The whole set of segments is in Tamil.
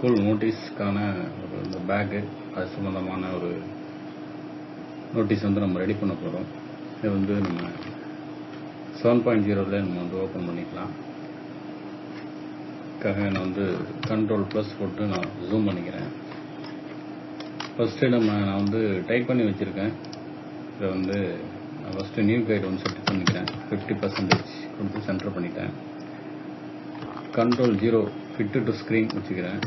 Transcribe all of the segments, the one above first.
ஸ்கூல் நோட்டீஸ்க்கான ஒரு இந்த பேக்கு அது சம்மந்தமான ஒரு நோட்டீஸ் வந்து நம்ம ரெடி பண்ண போகிறோம். இது வந்து நம்ம 7.0ல நம்ம வந்து ஓப்பன் பண்ணிக்கலாம். அதுக்காக நான் வந்து Ctrl+ போட்டு நான் ஜூம் பண்ணிக்கிறேன். ஃபஸ்ட்டு நான் வந்து டைப் பண்ணி வச்சுருக்கேன். இதை வந்து நான் ஃபஸ்ட்டு நியூ கைடு வந்து செட் பண்ணிக்கிறேன். 50% கொடுத்து சென்டர் பண்ணிட்டேன். Ctrl+0 ஃபிட் டு ஸ்க்ரீன் வச்சுக்கிறேன்.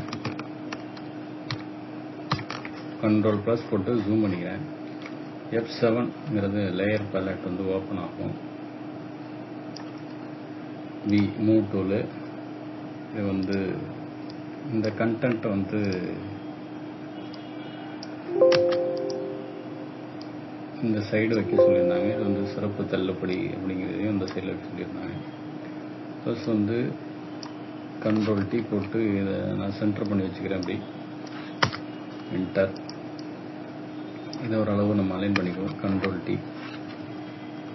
Ctrl+ போட்டு ஜூம் பண்ணிக்கிறேன். F7ங்கிறது லேயர் பேலட் வந்து ஓப்பன் ஆகும். மூவ் டூலு இது வந்து இந்த கண்டென்ட்டை வந்து இந்த சைடு வைக்க சொல்லியிருந்தாங்க. இது வந்து சிறப்பு தள்ளுபடி அப்படிங்கிறதையும் இந்த சைடில் வைக்க சொல்லியிருந்தாங்க. ப்ளஸ் வந்து Ctrl+T போட்டு இதை நான் சென்டர் பண்ணி வச்சுக்கிறேன். அப்படி என்டர் இதை ஓரளவு நம்ம அலைன் பண்ணிக்குவோம். Ctrl+T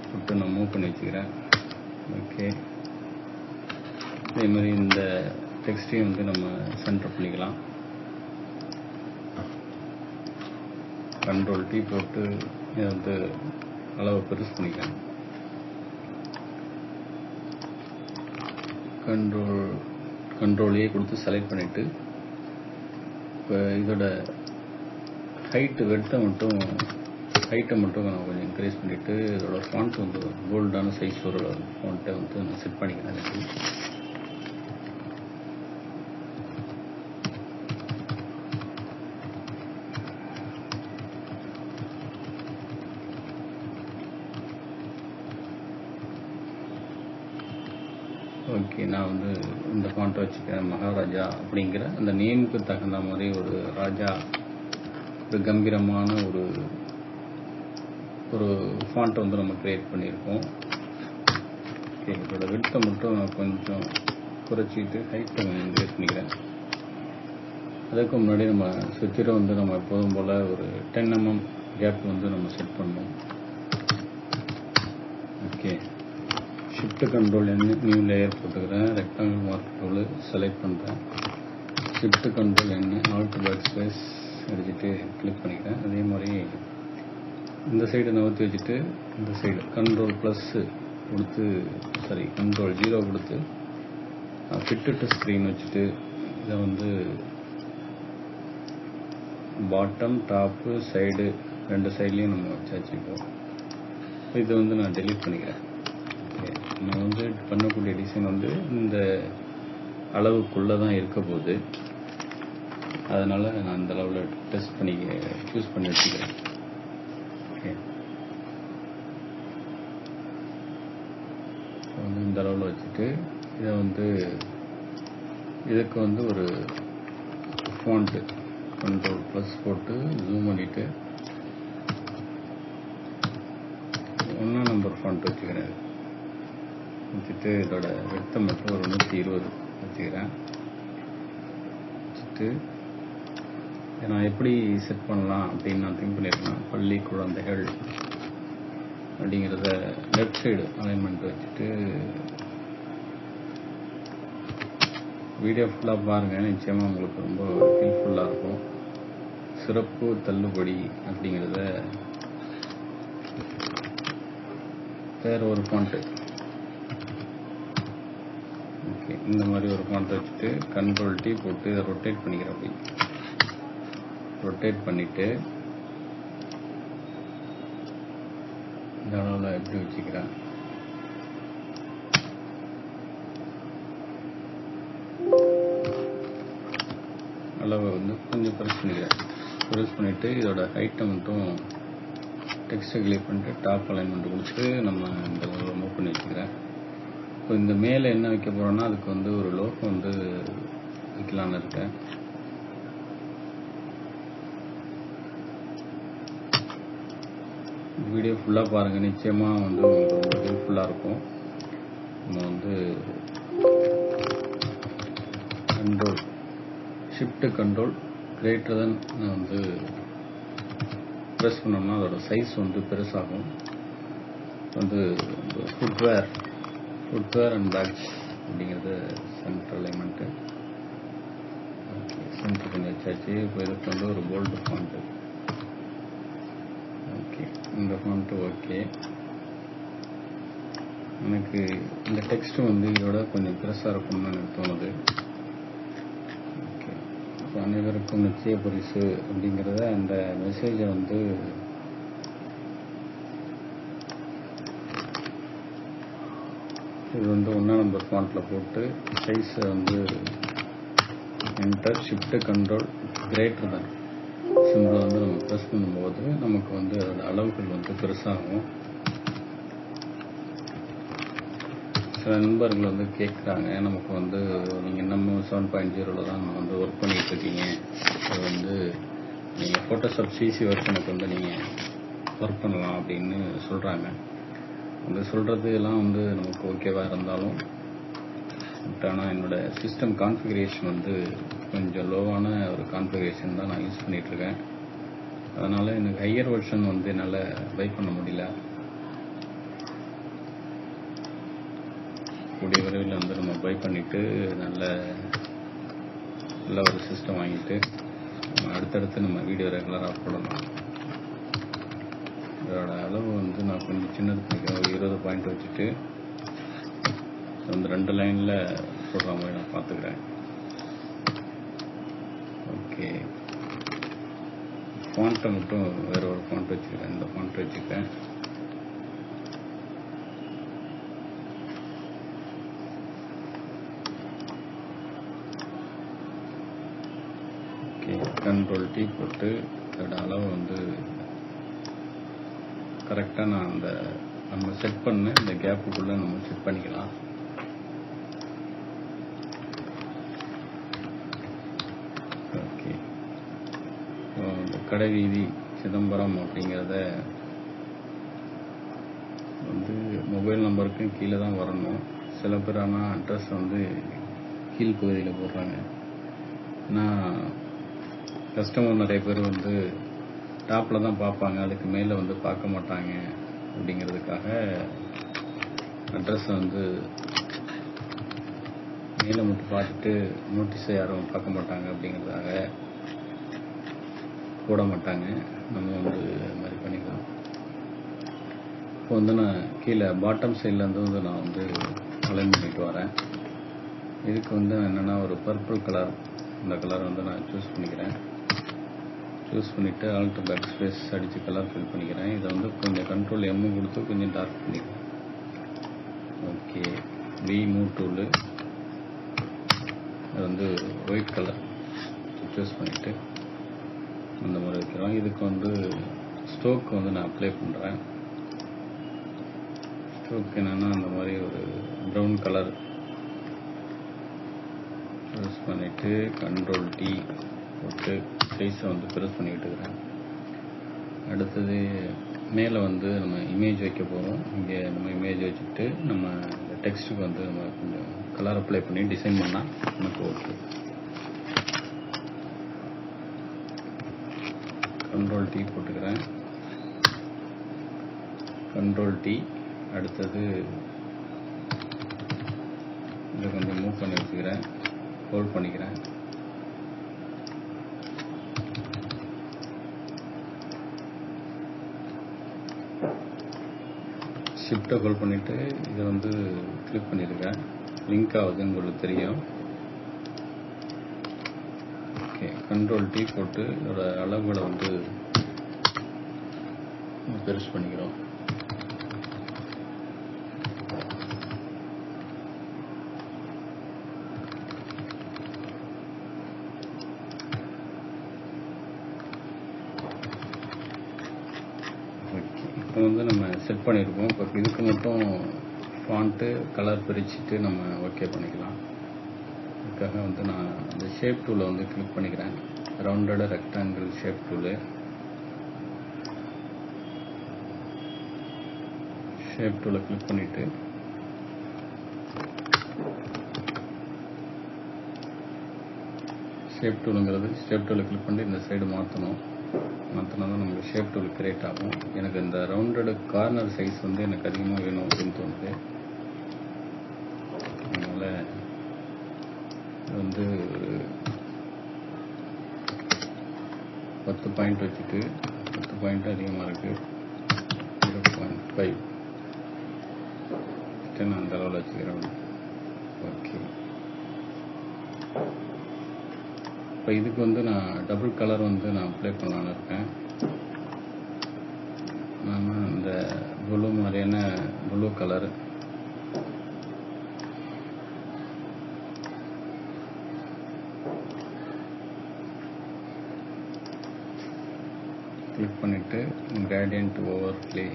போட்டு நான் மூவ் பண்ணி வச்சுக்கிறேன். ஓகே, அதே மாதிரி இந்த டெக்ஸ்டையும் வந்து நம்ம சென்டர் பண்ணிக்கலாம். Ctrl+T போட்டு இதை வந்து அளவு பெருசு பண்ணிக்கிறேன். Ctrl+A கொடுத்து செலக்ட் பண்ணிவிட்டு இப்போ இதோட ஹைட்டை மட்டும் நான் கொஞ்சம் இன்க்ரீஸ் பண்ணிவிட்டு இதோட ஃபாண்ட் வந்து போல்டான சைஸ் ஒரு ஃபாண்ட்டை வந்து நான் செட் பண்ணிக்கிறேன். ஓகே, நான் வந்து இந்த ஃபாண்ட்டை வச்சுக்கிறேன். மகாராஜா அப்படிங்கிற அந்த நேமுக்கு தகுந்த மாதிரி ஒரு ராஜா, ஒரு கம்பீரமான ஒரு ஃபாண்ட்டை வந்து நம்ம கிரியேட் பண்ணியிருக்கோம். ஓகே, இதோட விட்த்தை மட்டும் நான் கொஞ்சம் குறைச்சிட்டு ஹைட்டை கொஞ்சம் இன்க்ரீஸ் பண்ணிக்கிறேன். அதுக்கு முன்னாடி நம்ம சுற்றிலும் வந்து நம்ம எப்போதும் போல் ஒரு 10 mm கேப் வந்து நம்ம செட் பண்ணோம். Okay, shift Ctrl+N new layer போட்டுக்கிறேன். ரெக்டாங்கிள் மார்க் டூல் செலக்ட் பண்ணுறேன். ஷிஃப்ட் Ctrl+N ஆல்ட் பேக்ஸ்பேஸ் எடுத்துகிட்டு கிளிக் பண்ணிக்கிறேன். அதே மாதிரி இந்த சைடு நகர்த்தி வச்சுட்டு இந்த சைடு Ctrl+ கொடுத்து Ctrl+0 கொடுத்து ஃபிட் டு ஸ்க்ரீன் வச்சுட்டு இதை வந்து பாட்டம் டாப்பு சைடு ரெண்டு சைட்லேயும் நம்ம வச்சுப்போம். இதை வந்து நான் டெலீட் பண்ணிக்கிறேன். ஓகே, நான் வந்து பண்ணக்கூடிய டிசைன் வந்து இந்த அளவுக்குள்ளே தான் இருக்க போகுது. அதனால் நான் இந்த அளவில் டெஸ்ட் பண்ணி சூஸ் பண்ணி வச்சுக்கிறேன். ஓகே, வந்து இந்த அளவில் வச்சுட்டு இதை வந்து இதுக்கு வந்து ஒரு ஃபாண்ட்டு Ctrl+ போட்டு ஜூம் பண்ணிவிட்டு 1ஆம் நம்பர் ஃபாண்ட் வச்சுக்கிறேன். வச்சுட்டு இதோட விட்த்தை மட்டும் ஒரு 120 வச்சுக்கிறேன். வச்சுட்டு நான் எப்படி செட் பண்ணலாம் அப்படின்னு நான் திங்க் பண்ணியிருக்கேன். பள்ளி குழந்தைகள் அப்படிங்கிறத லெஃப்ட் சைடு அலைன்மெண்ட் வச்சுட்டு வீடியோ ஃபுல்லாக பாருங்கள். நிச்சயமாக உங்களுக்கு ரொம்ப ஹெல்ப்ஃபுல்லாக இருக்கும். சிறப்பு தள்ளுபடி அப்படிங்கிறத வேறு ஒரு ஃபாண்ட்டு. ஓகே, இந்த மாதிரி ஒரு ஃபாண்ட்டை வச்சுட்டு Ctrl+T போட்டு இதை ரொட்டேட் பண்ணிக்கிறேன். அப்படி ரொட்டேட் பண்ணிவிட்டு இந்த அளவில் எப்படி வச்சுக்கிறேன். அளவை வந்து கொஞ்சம் ப்ரெஸ் பண்ணிக்கிறேன். ப்ரெஸ் பண்ணிவிட்டு இதோட ஹைட்டை மட்டும் டெக்ஸ்ட்டை கிளிக் பண்ணிட்டு டாப் அலைன்மெண்ட் கொடுத்து நம்ம இந்த மூவ் பண்ணி வச்சுக்கிறேன். இப்போ இந்த மேலே என்ன வைக்க போகிறோன்னா அதுக்கு வந்து ஒரு லோகோ வந்து வைக்கலான்னு இருக்கேன். வீடியோ ஃபுல்லாக பாருங்கள். நிச்சயமாக வந்து உங்களுக்கு ரொம்ப ஹெல்ப்ஃபுல்லாக இருக்கும். நம்ம வந்து ஷிஃப்ட் Ctrl > நான் வந்து ப்ரெஸ் பண்ணோம்னா அதோட சைஸ் வந்து பெருசாகும். வந்து ஃபுட்வேர் அண்ட் பேக்ஸ் அப்படிங்கிறது சென்டர் அலைன்மெண்ட்டு. ஓகே, சென்டர் வச்சாச்சு. இப்போ இதுக்கு வந்து ஒரு போல்டு ஃபாண்ட்டு. ஓகே, இந்த ஃபாண்ட்டு ஓகே. எனக்கு இந்த டெக்ஸ்ட்டு வந்து இதோட கொஞ்சம் பெருசாக இருக்கும்னு எனக்கு தோணுது. ஓகே, இப்போ அனைவருக்கும் நிச்சய பரிசு அப்படிங்கிறத அந்த மெசேஜை வந்து இது வந்து 1ஆம் நம்பர் ஃபாண்ட்டில் போட்டு சைஸை வந்து enter shift control greater than சிம்பிளை வந்து நம்ம ப்ரெஸ் பண்ணும்போது நமக்கு வந்து அதோட அளவுகள் வந்து பெருசாகும். சில நண்பர்கள் வந்து கேட்குறாங்க, நமக்கு வந்து நீங்கள் இன்னமும் 7.0 தான் வந்து ஒர்க் பண்ணிகிட்டு இருக்கீங்க, அது வந்து நீங்கள் ஃபோட்டோஷாப் சிசி வெர்ஷனுக்கு வந்து நீங்கள் ஒர்க் பண்ணலாம் அப்படின்னு சொல்கிறாங்க. அந்த சொல்கிறது எல்லாம் வந்து நமக்கு ஓகேவாக இருந்தாலும், பட் ஆனால் என்னோடய சிஸ்டம் கான்ஃபிகரேஷன் வந்து கொஞ்சம் லோவான ஒரு கான்ஃபிகரேஷன் தான் நான் யூஸ் பண்ணிகிட்ருக்கேன். அதனால் எனக்கு ஹையர் வெர்ஷன் வந்து என்னால் பை பண்ண முடியல. கூடிய விரைவில் வந்து நம்ம பை பண்ணிவிட்டு நல்ல ஒரு சிஸ்டம் வாங்கிட்டு நம்ம அடுத்தடுத்து நம்ம வீடியோ ரெகுலராக போடலாம். இதோட அளவு வந்து நான் கொஞ்சம் சின்னது பண்ணிக்கிறேன். ஒரு 20 பாயிண்ட் வச்சுட்டு அந்த 2 லைனில் போடுற மாதிரி நான் பார்த்துக்கிறேன். ஓகே, ஃபாண்ட்டை மட்டும் வேறு ஒரு ஃபாண்ட் வச்சுக்கிறேன். இந்த ஃபாண்ட் வச்சுக்கிறேன். ஓகே, கண்ட்ரோல் T போட்டு இதோட அளவு வந்து கரெக்டாக நான் நம்ம செட் பண்ண இந்த கேப்புக்குள்ளே நம்ம செட் பண்ணிக்கலாம். ஓகே, இந்த கடைவீதி சிதம்பரம் அப்படிங்கிறத வந்து மொபைல் நம்பருக்கும் கீழே தான் வரணும். சில பேர் ஆனால் அட்ரஸ் வந்து கீழ்ப்பகுதியில் போடுறாங்க. நான் கஸ்டமர் நிறைய பேர் வந்து டாப்பில் தான் பார்ப்பாங்க, அதுக்கு மேலே வந்து பார்க்க மாட்டாங்க. அப்படிங்கிறதுக்காக அட்ரஸை வந்து மேலே மட்டும் பார்த்துட்டு நோட்டீஸை யாரும் பார்க்க மாட்டாங்க அப்படிங்கிறதுக்காக போட மாட்டாங்க. நம்ம வந்து அது மாதிரி பண்ணிக்கலாம். இப்போ வந்து நான் கீழே பாட்டம் சைட்லேருந்து வந்து நான் வந்து அலைன் பண்ணிட்டு வரேன். இதுக்கு வந்து என்னென்னா ஒரு பர்பிள் கலர், இந்த கலர் வந்து நான் சூஸ் பண்ணிக்கிறேன். சூஸ் பண்ணிவிட்டு ஆல்ட் பேக் ஸ்பேஸ் அடித்து கலர் ஃபில் பண்ணிக்கிறேன். இதை வந்து கொஞ்சம் கண்ட்ரோல் M கொடுத்து கொஞ்சம் டார்க் பண்ணிக்கிறேன். ஓகே, மூவ் டூலு அது வந்து ஒயிட் கலர் சூஸ் பண்ணிவிட்டு அந்த மாதிரி வைக்கிறோம். இதுக்கு வந்து ஸ்ட்ரோக் வந்து நான் அப்ளை பண்ணுறேன். ஸ்ட்ரோக் என்னென்னா அந்த மாதிரி ஒரு ப்ரௌன் கலர் சூஸ் பண்ணிவிட்டு கண்ட்ரோல் T போட்டு சைஸை வந்து பெருசு பண்ணிக்கிட்டு இருக்கிறேன். அடுத்தது மேலே வந்து நம்ம இமேஜ் வைக்க போகிறோம். இங்கே நம்ம இமேஜ் வச்சுட்டு நம்ம இந்த டெக்ஸ்ட்டுக்கு வந்து நம்ம கொஞ்சம் கலர் அப்ளை பண்ணி டிசைன் பண்ணால் நமக்கு ஓகே. கண்ட்ரோல் T போட்டுக்கிறேன். கண்ட்ரோல் T அடுத்தது இதை கொஞ்சம் மூவ் பண்ணி வச்சுக்கிறேன். ஹோல்ட் பண்ணிக்கிறேன். ஷிஃப்ட்டை ஹோல்ட் பண்ணிவிட்டு இதை வந்து கிளிக் பண்ணியிருக்கேன். லிங்க் ஆகுதுன்னு உங்களுக்கு தெரியும். ஓகே, கண்ட்ரோல் T போட்டு இதோட அளவுகளை வந்து பெருசு பண்ணிக்கிறோம். இப்போ வந்து நம்ம செட் பண்ணியிருக்கோம். இப்போ இதுக்கு மட்டும் ஃபாண்ட்டு கலர் பிரிச்சுட்டு நம்ம ஓகே பண்ணிக்கலாம். அதுக்காக வந்து நான் இந்த ஷேப் டூலை வந்து கிளிக் பண்ணிக்கிறேன். Rounded rectangle shape tool. Shape டூலை கிளிக் பண்ணிவிட்டு ஷேப் டூலுங்கிறது ஷேப் டூலை கிளிக் பண்ணி இந்த சைடு மாற்றணும். மாற்றினா தான் நமக்கு ஷேப் டூல் கிரியேட் ஆகும். எனக்கு இந்த ரவுண்டடு கார்னர் சைஸ் வந்து எனக்கு அதிகமாக வேணும் அப்படின்னு தோணுது. அதனால் வந்து 10 பாயிண்ட் வச்சுட்டு 10 பாயிண்ட் அதிகமாக இருக்குது 0.5 நான் அந்த அளவில் வச்சுக்கிறேன். ஓகே, இப்போ இதுக்கு வந்து நான் டபுள் கலர் வந்து நான் அப்ளை பண்ணலான்னு இருக்கேன். நான் இந்த ப்ளூ மாதிரியான ப்ளூ கலர் கிளிக் பண்ணிவிட்டு கிரேடியன்ட் ஓவர்லே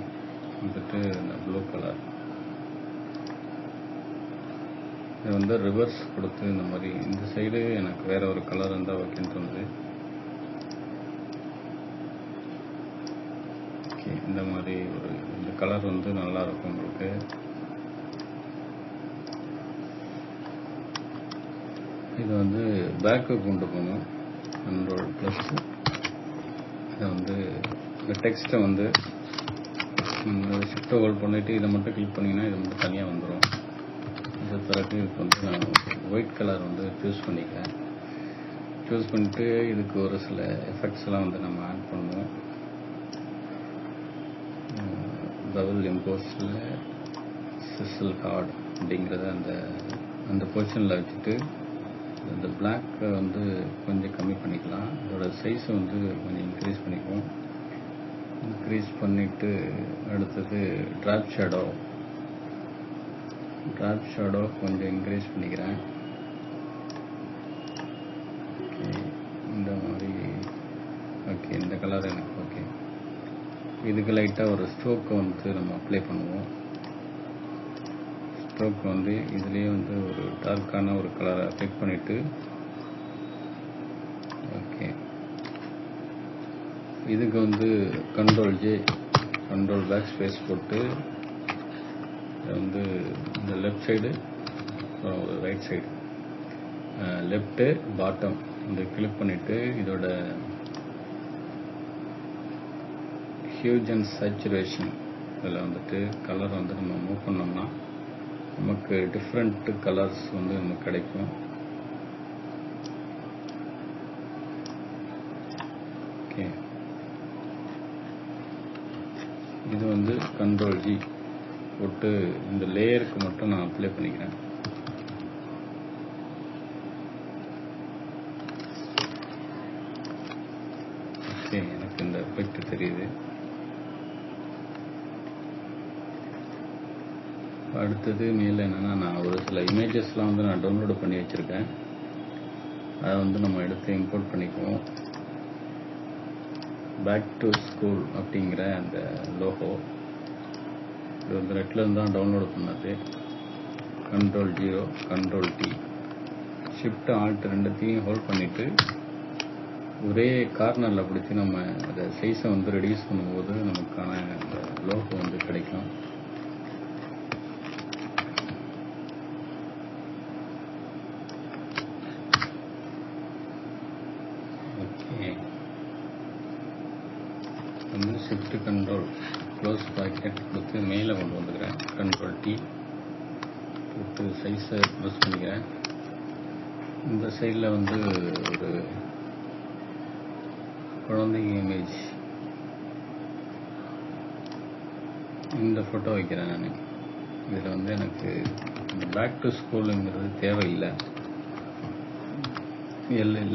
வந்துட்டு இந்த ப்ளூ கலர் இது வந்து ரிவர்ஸ் கொடுத்து இந்த மாதிரி இந்த சைடு எனக்கு வேற ஒரு கலர் இருந்தால் ஓகேன்னு தோணுது. ஓகே, இந்த மாதிரி ஒரு இந்த கலர் வந்து நல்லா இருக்கும் உங்களுக்கு. இது வந்து பேக்கு கொண்டு போகணும். கண்ட்ரோல் ப்ளஸ் இதை வந்து இந்த டெக்ஸ்ட்டை வந்து ஷிஃப்ட்டை ஹோல்ட் பண்ணிவிட்டு இதை மட்டும் கிளிக் பண்ணிங்கன்னா இது மட்டும் தனியாக வந்துடும். அது பிறகு இதுக்கு வந்து நான் ஒயிட் கலர் வந்து சூஸ் பண்ணிக்கிறேன். சூஸ் பண்ணிவிட்டு இதுக்கு ஒரு சில எஃபெக்ட்ஸ்லாம் வந்து நம்ம ஆட் பண்ணுவோம். பபிள் இம்போஸில் சிசில் ஹார்ட் அப்படிங்கிறத அந்த பொசிஷனில் வச்சுட்டு இந்த பிளாக்கை வந்து கொஞ்சம் கம்மி பண்ணிக்கலாம். இதோட சைஸை வந்து கொஞ்சம் இன்க்ரீஸ் பண்ணிக்குவோம். இன்க்ரீஸ் பண்ணிவிட்டு அடுத்தது ட்ராப் ஷேடோ கொஞ்சம் இன்க்ரீஸ் பண்ணிக்கிறேன். ஓகே, இந்த மாதிரி. ஓகே, இந்த கலர் எனக்கு ஓகே. இதுக்கு லைட்டாக ஒரு ஸ்ட்ரோக்கை வந்து நம்ம அப்ளை பண்ணுவோம். ஸ்ட்ரோக் வந்து இதுலேயே வந்து ஒரு டார்க்கான ஒரு கலரை அப்ளை பண்ணிவிட்டு ஓகே, இதுக்கு வந்து control J control backspace போட்டு வந்து இந்த left side right side left bottom இந்த கிளிக் பண்ணிவிட்டு இதோட ஹியூஜ் அண்ட் சேச்சுரேஷன் இதில் வந்துட்டு கலர் வந்து நம்ம மூவ் பண்ணோம்னா நமக்கு டிஃப்ரெண்ட் கலர்ஸ் வந்து நமக்கு கிடைக்கும். ஓகே, இது வந்து கண்ட்ரோல் G போட்டு இந்த லேயருக்கு மட்டும் நான் அப்ளை பண்ணிக்கிறேன். ஓகே, எனக்கு இந்த எஃபெக்ட் தெரியுது. அடுத்தது மேலே என்னென்னா நான் ஒரு சில இமேஜஸ்லாம் வந்து நான் டவுன்லோடு பண்ணி வச்சுருக்கேன். அதை வந்து நம்ம எடுத்து இம்போர்ட் பண்ணிக்குவோம். பேக் டு ஸ்கூல் அப்படிங்கிற அந்த லோகோ இது வந்து நெட்லேருந்து தான் டவுன்லோடு பண்ணது. Control 0 control T shift alt ரெண்டுத்தையும் ஹோல்ட் பண்ணிவிட்டு ஒரே கார்னரில் பிடிச்சி நம்ம அதை சைஸை வந்து ரெடியூஸ் பண்ணும்போது நமக்கான அந்த லோகோ வந்து கிடைக்கும். ஓகே, வந்து ஷிஃப்ட் கண்ட்ரோல் க்ளோஸ் ப்ராக்கெட் கொடுத்து மேலே கொண்டு வந்துக்கிறேன். கண்ட்ரோல் T போட்டு சைஸை க்ளோஸ் பண்ணிக்கிறேன். இந்த சைடில் வந்து ஒரு குழந்தைங்க இமேஜ் இந்த ஃபோட்டோ வைக்கிறேன் நான். இதில் வந்து எனக்கு இந்த பேக் டு ஸ்கூலுங்கிறது தேவையில்லை.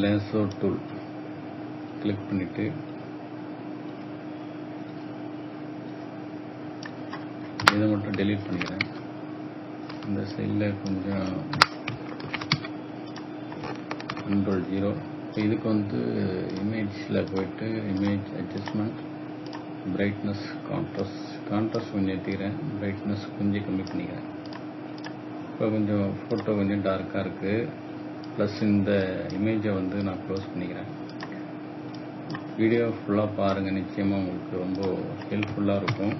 லேசோ டூல் கிளிக் பண்ணிவிட்டு இதை மட்டும் டெலீட் பண்ணிக்கிறேன். இந்த சைடில் கொஞ்சம் கண்ட்ரோல் 0 இதுக்கு வந்து இமேஜில் போயிட்டு இமேஜ் அட்ஜஸ்ட்மெண்ட் பிரைட்னஸ் கான்ட்ராஸ்ட் கொஞ்சம் ஏற்றிக்கிறேன். பிரைட்னஸ் கொஞ்சம் கம்மி பண்ணிக்கிறேன். இப்போ கொஞ்சம் ஃபோட்டோ கொஞ்சம் டார்க்காக இருக்குது. ப்ளஸ் இந்த இமேஜை வந்து நான் க்ளோஸ் பண்ணிக்கிறேன். வீடியோ ஃபுல்லாக பாருங்கள், நிச்சயமாக உங்களுக்கு ரொம்ப ஹெல்ப்ஃபுல்லாக இருக்கும்.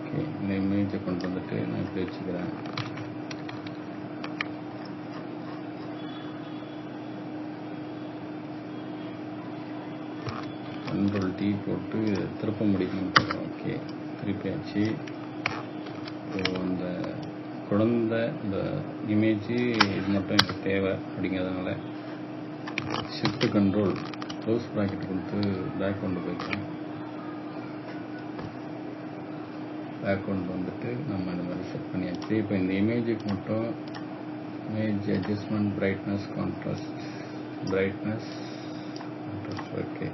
ஓகே, இந்த இமேஜை கொண்டு வந்துட்டு நான் இப்படி வச்சுக்கிறேன். கண்ட்ரோல் T போட்டு திருப்ப முடியும்னு பார்க்குறோம். ஓகே, திருப்பியாச்சு. ஸோ அந்த குழந்தை இந்த இமேஜ் இது மட்டும் எனக்கு தேவை அப்படிங்கிறதுனால ஷிஃப்ட் கண்ட்ரோல் க்ளோஸ் ப்ராக்கெட் கொடுத்து பேக் கொண்டு போய்க்கிறேன். பேக் கொண்டு வந்துட்டு நம்ம இந்த மாதிரி செட் பண்ணியாச்சு. இப்போ இந்த இமேஜுக்கு மட்டும் image adjustment brightness contrast okay.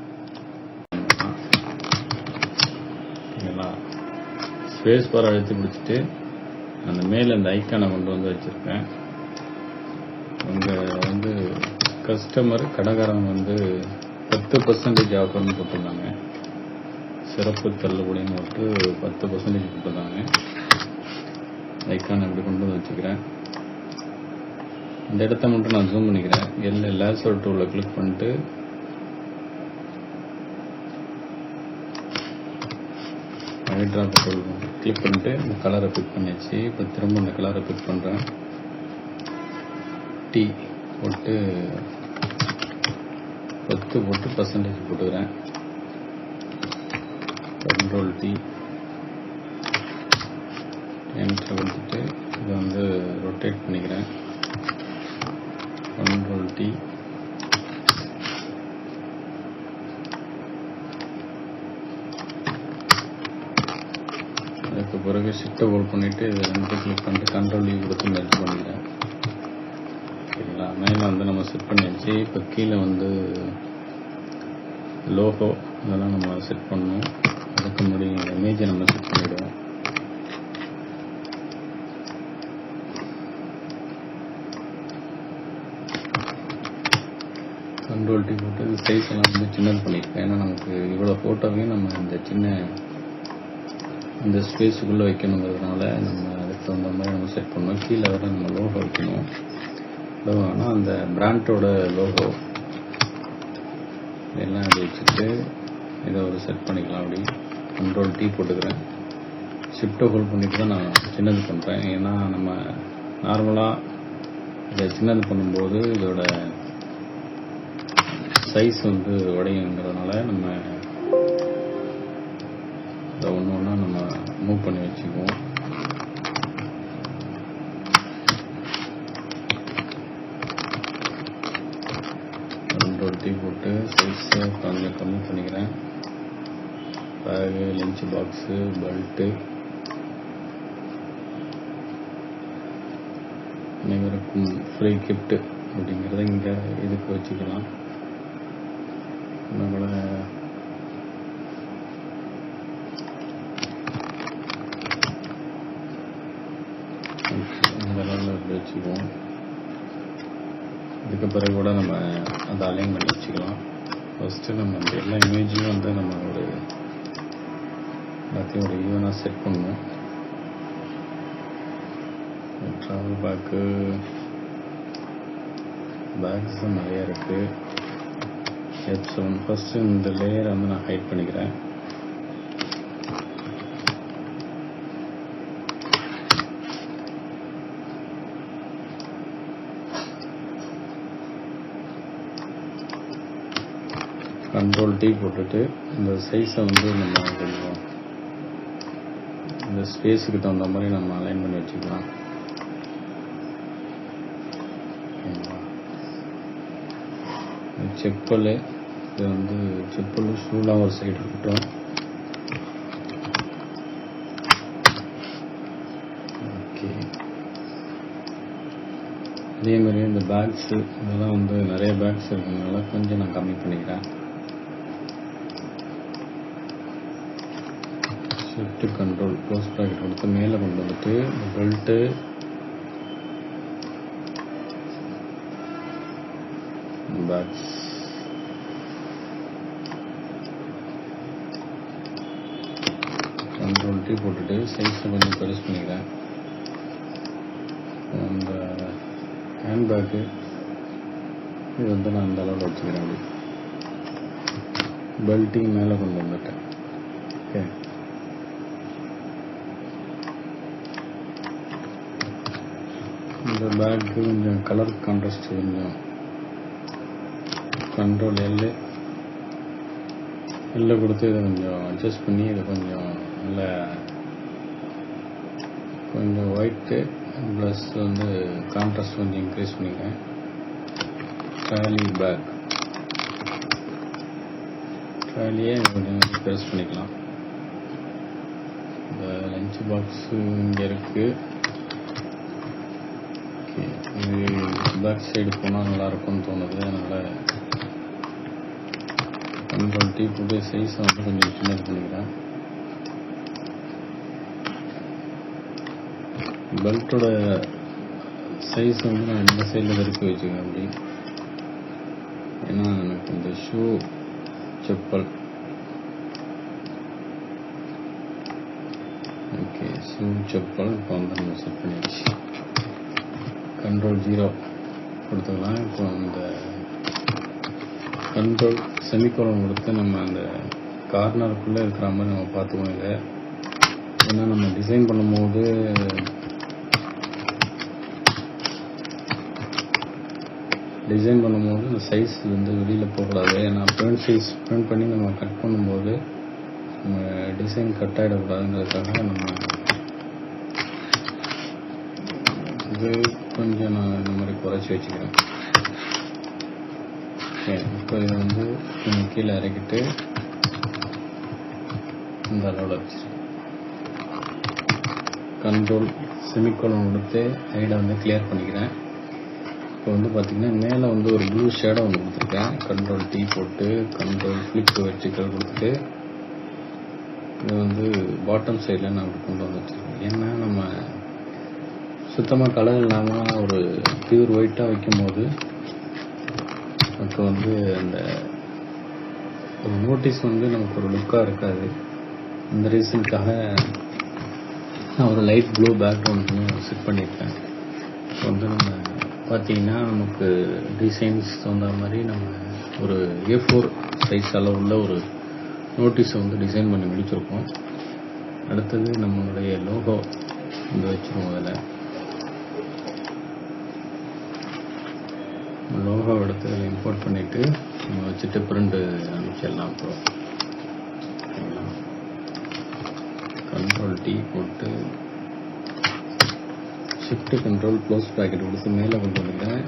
Space bar அழுத்தி பிடிச்சிட்டு அந்த மேலே அந்த ஐக்கானை கொண்டு வந்து வச்சுருக்கேன். உங்கள் கஸ்டமர் கடைக்காரங்க 10% ஆஃபர்னு போட்டிருந்தாங்க. சிறப்பு தள்ளுபடின்னு போட்டு 10% போட்டிருந்தாங்க. ஐக்கானை இப்படி கொண்டு வந்து வச்சுக்கிறேன். இந்த இடத்த மட்டும் நான் ஜூம் பண்ணிக்கிறேன். லேசர் டூலில் கிளிக் பண்ணிட்டு ட்ராப் டூல் கிளிக் பண்ணிட்டு இந்த கலரை பிக் பண்ணியாச்சு. இப்போ திரும்ப இந்த கலரை பிக் பண்ணுறேன். டீ போட்டு 10 போட்டு % போட்டுக்கிறேன். கண்ட்ரோல் T என்டர் கொடுத்துட்டு இதை ரொட்டேட் பண்ணிக்கிறேன். கண்ட்ரோல் T அதுக்கு பிறகு ஷிஃப்ட்டை ஹோல்ட் பண்ணிவிட்டு இதை 2 கிளிக் பண்ணிட்டு கண்ட்ரோல் E கொடுத்து மெர்ஜ் பண்ணிக்கிறேன். சரிங்களா? மேலே நம்ம செட் பண்ணியாச்சு. இப்போ கீழே லோகோ இதெல்லாம் நம்ம செட் பண்ணணும். அதுக்கு முன்னாடி இமேஜை நம்ம செட் பண்ணிவிடுவோம். கண்ட்ரோல் T போட்டு சைஸ் எல்லாம் சின்னது பண்ணியிருக்கேன். ஏன்னா நமக்கு இவ்வளோ ஃபோட்டோவையும் நம்ம இந்த ஸ்பேஸுக்குள்ளே வைக்கணுங்கிறதுனால நம்ம அதுக்கு தகுந்த மாதிரி நம்ம செட் பண்ணணும். கீழே வர நம்ம லோகோ வைக்கணும். லோகோனா அந்த பிராண்டோட லோகோ எல்லாம் அப்படி வச்சுட்டு இதை செட் பண்ணிக்கலாம். அப்படி கண்ட்ரோல் T போட்டுக்கிறேன். ஷிஃப்ட்டை ஹோல்ட் பண்ணிட்டு தான் நான் சின்னது பண்ணுறேன். ஏன்னா நம்ம நார்மலாக இதை சின்னது பண்ணும்போது இதோட சைஸ் உடையுங்கிறதுனால நம்ம இதை ஒன்று நம்ம மூவ் பண்ணி வச்சுக்குவோம். கண்ட்ரோல் T போட்டு சைஸை கொஞ்சம் கம்மி பண்ணிக்கிறேன். பேகு, லஞ்ச் பாக்ஸு, பெல்ட்டு, அனைவருக்கும் ஃப்ரீ கிஃப்ட் அப்படிங்கிறத இங்கே இதுக்கு வச்சுக்கலாம். நம்மளை இந்த லெவலில் இப்படி வச்சுக்குவோம். இதுக்கு பிறகு கூட நம்ம அதை அலைன் பண்ணி வச்சுக்கலாம். ஃபஸ்ட்டு நம்ம இந்த எல்லா இமேஜையும் நம்ம எல்லாத்தையும் ஈவனாக செட் பண்ணணும். ட்ராவல் பேக்ஸ் நிறையா இருக்குது. F7 ஃபஸ்ட்டு இந்த லேயரை நான் ஹைட் பண்ணிக்கிறேன். கண்ட்ரோல் T போட்டுட்டு இந்த சைஸை நம்ம கொஞ்சம் இந்த ஸ்பேஸுக்கு தகுந்த மாதிரி நம்ம அலைன் பண்ணி வச்சுக்கலாம். செப்பல் இது செப்பல் ஷூலாம் ஒரு சைடு இருக்கட்டும். ஓகே. அதே மாதிரி இந்த பேக்ஸு இதெல்லாம் நிறைய பேக்ஸ் இருக்கிறதுனால கொஞ்சம் நான் கம்மி பண்ணிக்கிறேன். ஷிஃப்ட் கண்ட்ரோல் க்ளோஸ் ப்ராக்கெட் கொடுத்து மேலே கொண்டு வந்துட்டு இந்த பெல்ட்டு பேக்ஸ் கண்ட்ரோல் T போட்டுட்டு சைஸை கொஞ்சம் பெருசு பண்ணிக்கிறேன். அந்த ஹேண்ட்பேக்கு இது நான் அந்த அளவில் வச்சுக்கிறேன். அப்படி பெல்ட்டையும் மேலே கொண்டு வந்துட்டேன். ஓகே. இந்த பேக்கு கொஞ்சம் கலர் கான்ட்ராஸ்ட் கொஞ்சம் கண்ட்ரோல் எல்லை கொடுத்து இதை கொஞ்சம் அட்ஜஸ்ட் பண்ணி இதை கொஞ்சம் நல்ல கொஞ்சம் ஒயிட்டு ப்ளஸ் வந்து கான்ட்ராஸ்ட் கொஞ்சம் இன்க்ரீஸ் பண்ணிக்கிறேன். ட்ராலி பேக் ட்ராலியே கொஞ்சம் பெருசு பண்ணிக்கலாம். இந்த லஞ்ச் பாக்ஸு இங்கே இருக்குது. ஓகே, இது பேக் சைடு போனால் நல்லாயிருக்கும்னு தோணுது. அதனால் கண்ட்ரோல் டீ போட்டு சைஸை வந்து கொஞ்சம் சின்னது பண்ணிக்கிறேன். பெல்ட்டோட சைஸ் வந்து நான் இந்த சைடில் வரைக்கும் வச்சுக்கிறேன் அப்படி. ஏன்னா எனக்கு இந்த shoe chappal okay shoe chappal இப்போ வந்து நம்ம செட் பண்ணிடுச்சு. கண்ட்ரோல் 0 கொடுத்துக்கலாம். இப்போ அந்த கண்ட்ரோல் செமிகோலன் கொடுத்து நம்ம அந்த கார்னருக்குள்ளே இருக்கிற மாதிரி நம்ம பார்த்துக்கோங்க. ஏன்னா நம்ம டிசைன் பண்ணும்போது இந்த சைஸ் வந்து வெளியில் போகக்கூடாது. ஏன்னா பிரிண்ட் பண்ணி நம்ம கட் பண்ணும்போது நம்ம டிசைன் கட் ஆகிடக்கூடாதுங்கிறதுக்காக நம்ம இது கொஞ்சம் நான் இந்த மாதிரி குறைச்சி வச்சுக்கிறேன். ஓகே, இப்போ இதை வந்து கொஞ்சம் கீழே இறக்கிட்டு இந்த அளவில் வச்சு கண்ட்ரோல் செமிகோலன் கொடுத்து சைடை வந்து கிளியர் பண்ணிக்கிறேன். இப்போ வந்து பார்த்திங்கன்னா மேலே வந்து ஒரு ப்ளூ ஷேடோ ஒன்று கொடுத்துருக்கேன். கண்ட்ரோல் டீ போட்டு கண்ட்ரோல் ஃப்ளிப் வெர்டிக்கல் கொடுத்துட்டு இது வந்து பாட்டம் சைடில் நான் அப்படி கொண்டு வந்து வச்சுருக்கேன். ஏன்னா நம்ம சுத்தமாக கலர் இல்லாமல் ஒரு பியூர் ஒயிட்டாக வைக்கும்போது அப்போ வந்து அந்த ஒரு நோட்டீஸ் வந்து நமக்கு ஒரு லுக்காக இருக்காது. இந்த ரீசனுக்காக நான் ஒரு லைட் ப்ளூ பேக்ரவுண்ட் செட் பண்ணியிருக்கேன். இப்போ வந்து நம்ம பார்த்திங்கன்னா நமக்கு டிசைன்ஸ் தகுந்த மாதிரி நம்ம ஒரு A4 சைஸ் அளவுள்ள ஒரு நோட்டீஸை வந்து டிசைன் பண்ணி முடிச்சிருக்கோம். அடுத்தது நம்மளுடைய லோகோ வந்து வச்சுருவோம். அதில் லோகோ எடுத்து அதில் இம்போர்ட் பண்ணிவிட்டு நம்ம வச்சுட்டு பிரிண்ட் அனுப்பிச்சிடலாம். இப்போ கண்ட்ரோல் டீ போட்டு ஷிஃப்ட் கண்ட்ரோல் க்ளோஸ் ப்ராக்கெட் கொடுத்து மேலே கொண்டு வந்துட்டேன்.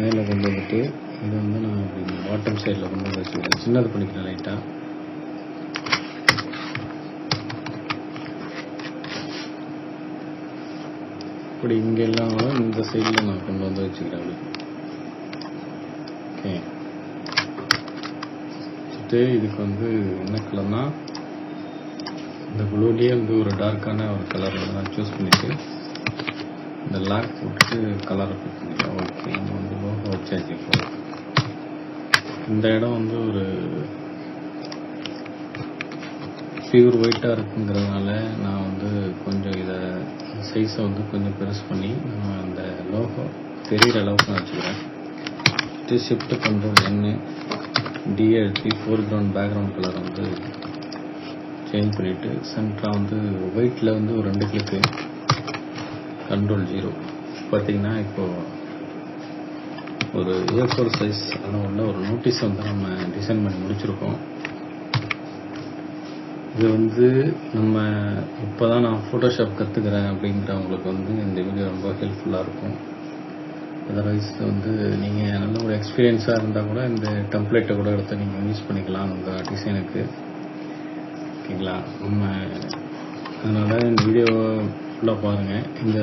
மேலே கொண்டு வந்துட்டு இது வந்து நான் அப்படி பாட்டம் சைடில் கொண்டு வந்து வச்சுக்கிறேன். சின்னது பண்ணிக்கிறேன் லைட்டாக. இப்படி இங்கே இல்லாமல் இந்த சைடில் நான் கொண்டு வந்து வச்சுக்கிறேன். அப்படி ஓகே, வச்சுட்டு இதுக்கு வந்து என்ன கலர்னா இந்த ப்ளூலேயே வந்து ஒரு டார்க்கான ஒரு கலர் வந்து நான் சூஸ் பண்ணிவிட்டு இந்த லாக் போட்டு கலரை கொடுத்துருக்கேன். ஓகே, நம்ம வந்து லோகோ வச்சாச்சு. இப்போ இந்த இடம் வந்து ஒரு பியூர் ஒயிட்டாக இருக்குங்கிறதுனால நான் வந்து கொஞ்சம் இதை சைஸை வந்து கொஞ்சம் பெருசு பண்ணி நான் அந்த லோகோ தெரிகிற அளவுக்கு நான் வச்சுக்கிறேன். ஷிஃப்ட் கண்ட்ரோல் N D எழுத்தி ஃபோர்க்ரவுண்ட் பேக்ரவுண்ட் கலர் வந்து சேஞ்ச் பண்ணிவிட்டு சென்டராக வந்து ஒயிட்டில் வந்து ஒரு 2 கிளிக்கு கண்ட்ரோல் 0. பார்த்திங்கன்னா இப்போது ஒரு A4 சைஸ் அளவுள்ள ஒரு நோட்டீஸ் வந்து நம்ம டிசைன் பண்ணி முடிச்சிருக்கோம். இது வந்து நம்ம இப்போ தான் நான் ஃபோட்டோஷாப் கற்றுக்கிறேன் அப்படிங்கிறவங்களுக்கு வந்து இந்த வீடியோ ரொம்ப ஹெல்ப்ஃபுல்லாக இருக்கும். அதர்வைஸ் வந்து நீங்கள் நல்ல ஒரு எக்ஸ்பீரியன்ஸாக இருந்தால் கூட இந்த டெம்ப்ளேட்டை கூட எடுத்து நீங்கள் யூஸ் பண்ணிக்கலாம் உங்கள் டிசைனுக்கு. ஓகேங்களா? நம்ம அதனால் இந்த வீடியோ ஃபுல்லாக பாருங்கள். இந்த